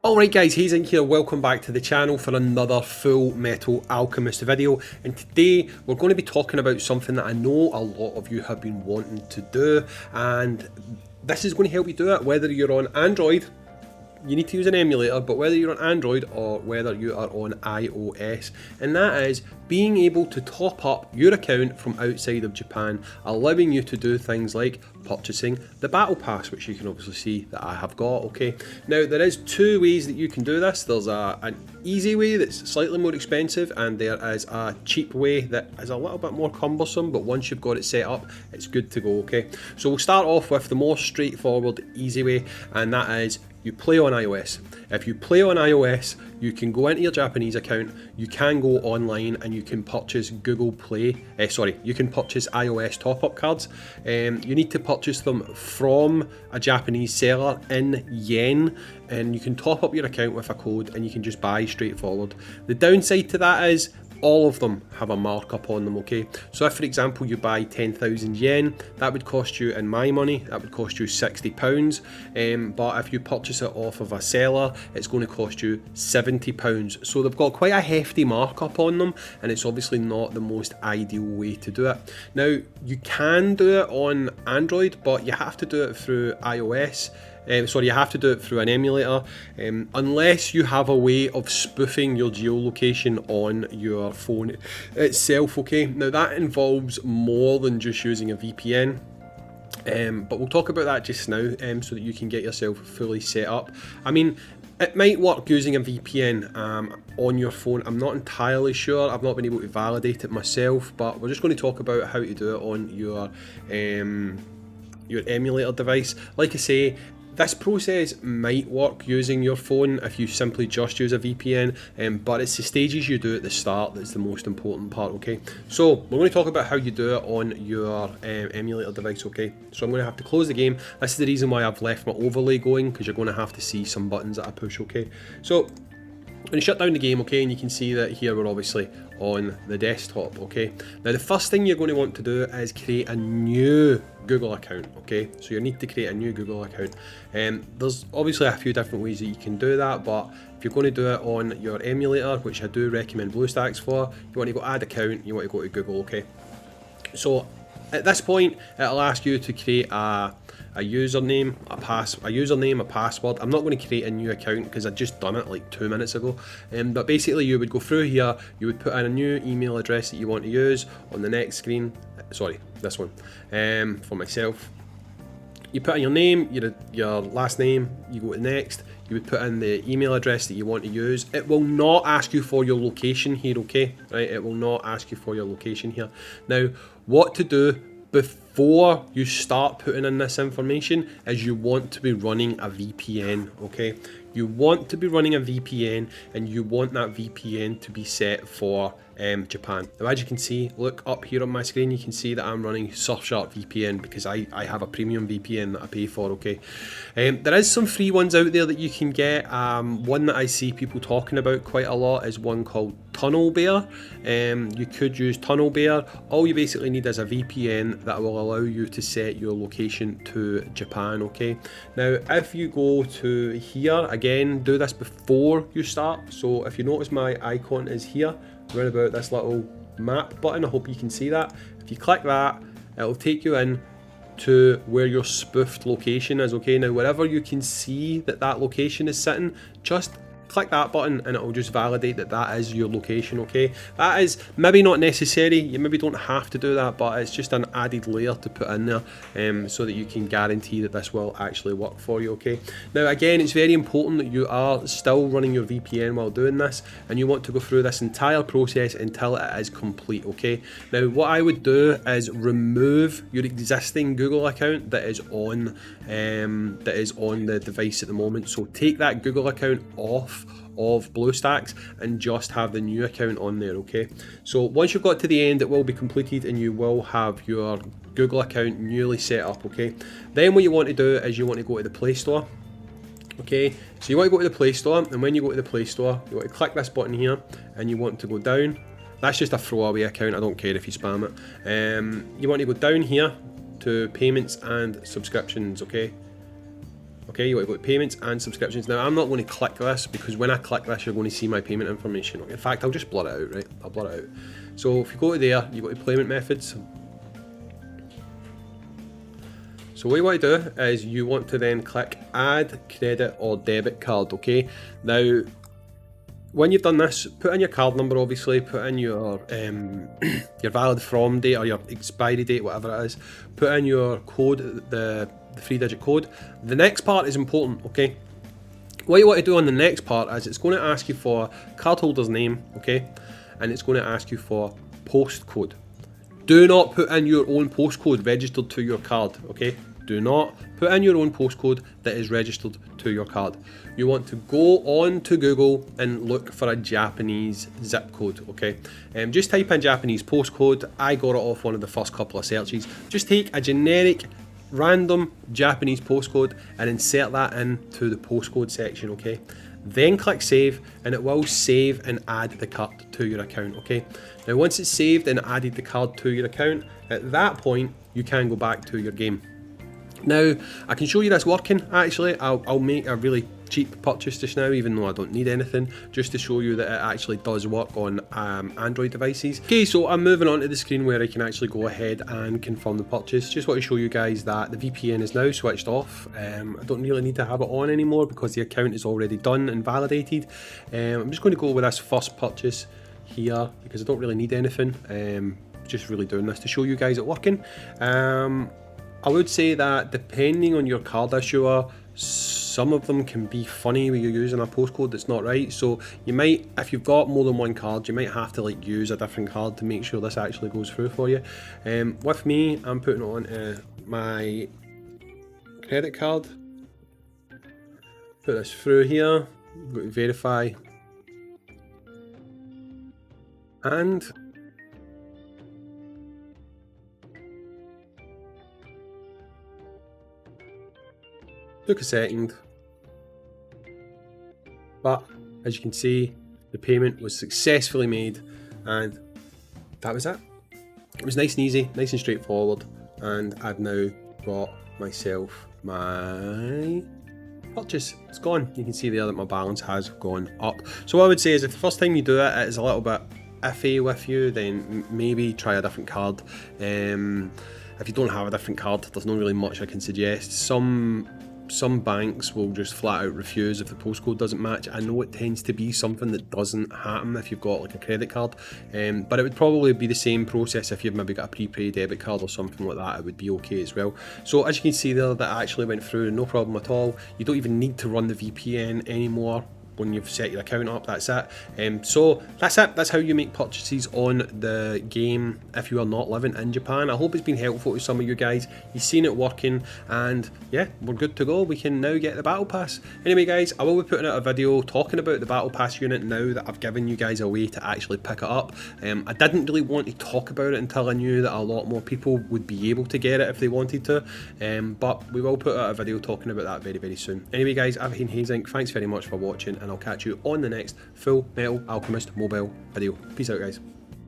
Alright guys, Hayzink here, welcome back to the channel for another Full Metal Alchemist video, and today we're going to be talking about something that I know a lot of you have been wanting to do, and this is going to help you do it whether you're on Android. You need to use an emulator, but whether you're on Android or whether you are on iOS, and that is being able to top up your account from outside of Japan, allowing you to do things like purchasing the battle pass, which you can obviously see that I have got. Okay, now there is two ways that you can do this. There's an easy way that's slightly more expensive, and there is a cheap way that is a little bit more cumbersome, but once you've got it set up, it's good to go. Okay, so we'll start off with the more straightforward, easy way, and that is you play on iOS. If you play on iOS, you can go into your Japanese account, you can go online and you can purchase you can purchase iOS top-up cards. You need to purchase them from a Japanese seller in yen, and you can top up your account with a code and you can just buy straightforward. The downside to that is all of them have a markup on them, okay? So if, for example, you buy 10,000 yen, that would cost you, in my money, that would cost you £60. But if you purchase it off of a seller, it's going to cost you £70. So they've got quite a hefty markup on them, and it's obviously not the most ideal way to do it. Now, you can do it on Android, but you have to do it through iOS. You have to do it through an emulator, unless you have a way of spoofing your geolocation on your phone itself, okay? Now that involves more than just using a VPN, but we'll talk about that just now, so that you can get yourself fully set up. I mean, it might work using a VPN on your phone. I'm not entirely sure. I've not been able to validate it myself, but we're just going to talk about how to do it on your emulator device. Like I say, this process might work using your phone if you simply just use a VPN, but it's the stages you do at the start that's the most important part, okay? So we're going to talk about how you do it on your emulator device, okay? So I'm going to have to close the game. This is the reason why I've left my overlay going, because you're going to have to see some buttons that I push, okay? So when you shut down the game, okay, and you can see that here we're obviously on the desktop, okay? Now the first thing you're going to want to do is create a new Google account, okay? So you need to create a new Google account. There's obviously a few different ways that you can do that, but if you're going to do it on your emulator, which I do recommend BlueStacks for, you want to go add account, you want to go to Google, okay? So at this point, it'll ask you to create a username, a password. I'm not going to create a new account because I'd just done it like 2 minutes ago. But basically you would go through here, you would put in a new email address that you want to use on the next screen. Sorry, this one, for myself. You put in your name, your last name, you go to next, you would put in the email address that you want to use. It will not ask you for your location here, okay? Right, it will not ask you for your location here. Now, what to do before you start putting in this information is you want to be running a VPN, okay? You want to be running a VPN, and you want that VPN to be set for Japan. Now, as you can see, look up here on my screen, you can see that I'm running Surfshark VPN because I have a premium VPN that I pay for, okay? There is some free ones out there that you can get. One that I see people talking about quite a lot is one called Tunnel Bear. You could use Tunnel Bear. All you basically need is a VPN that will allow you to set your location to Japan, okay? Now, if you go to here, again, do this before you start. So if you notice, my icon is here, around about this little map button. I hope you can see that. If you click that, it'll take you in to where your spoofed location is, okay? Now, wherever you can see that location is sitting, just click that button and it will just validate that that is your location, okay? That is maybe not necessary, you maybe don't have to do that, but it's just an added layer to put in there, so that you can guarantee that this will actually work for you, okay? Now again, it's very important that you are still running your VPN while doing this, and you want to go through this entire process until it is complete, okay? Now what I would do is remove your existing Google account that is on the device at the moment. So take that Google account off of BlueStacks and just have the new account on there, okay? So once you've got to the end, it will be completed and you will have your Google account newly set up, okay? Then what you want to do is you want to go to the Play Store, okay? So you want to go to the Play Store, and when you go to the Play Store, you want to click this button here and you want to go down. That's just a throwaway account, I don't care if you spam it. You want to go down here to payments and subscriptions, okay? Okay, you want to go to payments and subscriptions. Now I'm not going to click this because when I click this you're going to see my payment information. In fact, I'll just blur it out, right? I'll blur it out. So if you go to there, you go to payment methods. So what you want to do is you want to then click add credit or debit card, okay? Now, when you've done this, put in your card number, obviously, put in your valid from date or your expiry date, whatever it is. Put in your code, the 3-digit code. The next part is important, okay? What you want to do on the next part is it's going to ask you for cardholder's name, okay? And it's going to ask you for postcode. Do not put in your own postcode registered to your card, okay? Do not put in your own postcode that is registered to your card. You want to go on to Google and look for a Japanese zip code, okay? Just type in Japanese postcode. I got it off one of the first couple of searches. Just take a generic random Japanese postcode and insert that into the postcode section, okay? Then click save and it will save and add the card to your account, okay? Now once it's saved and added the card to your account, at that point you can go back to your game. Now I can show you this working actually. I'll make a really cheap purchase just now, even though I don't need anything, just to show you that it actually does work on Android devices. Okay, so I'm moving on to the screen where I can actually go ahead and confirm the purchase. Just want to show you guys that the VPN is now switched off. I don't really need to have it on anymore because the account is already done and validated. I'm just going to go with this first purchase here because I don't really need anything. Just really doing this to show you guys it working. I would say that depending on your card issuer, some of them can be funny when you're using a postcode that's not right. So you might, if you've got more than one card, you might have to like use a different card to make sure this actually goes through for you. With me, I'm putting it on my credit card. Put this through here, go to verify, and took a second, but as you can see, the payment was successfully made, and that was it. It was nice and easy, nice and straightforward, and I've now got myself my purchase. It's gone. You can see there that my balance has gone up. So what I would say is if the first time you do it, it's a little bit iffy with you, then maybe try a different card. If you don't have a different card, there's not really much I can suggest. Some banks will just flat out refuse if the postcode doesn't match. I know it tends to be something that doesn't happen if you've got like a credit card, but it would probably be the same process if you've maybe got a prepaid debit card or something like that. It would be okay as well. So as you can see there, that actually went through, no problem at all. You don't even need to run the VPN anymore when you've set your account up. That's it. So that's it. That's how you make purchases on the game if you are not living in Japan. I hope it's been helpful to some of you guys. You've seen it working, and yeah, we're good to go. We can now get the battle pass. Anyway guys, I will be putting out a video talking about the battle pass unit now that I've given you guys a way to actually pick it up. I didn't really want to talk about it until I knew that a lot more people would be able to get it if they wanted to, but we will put out a video talking about that very soon. Anyway guys, I've been Hayzink. Thanks very much for watching, and I'll catch you on the next Full Metal Alchemist Mobile video. Peace out guys.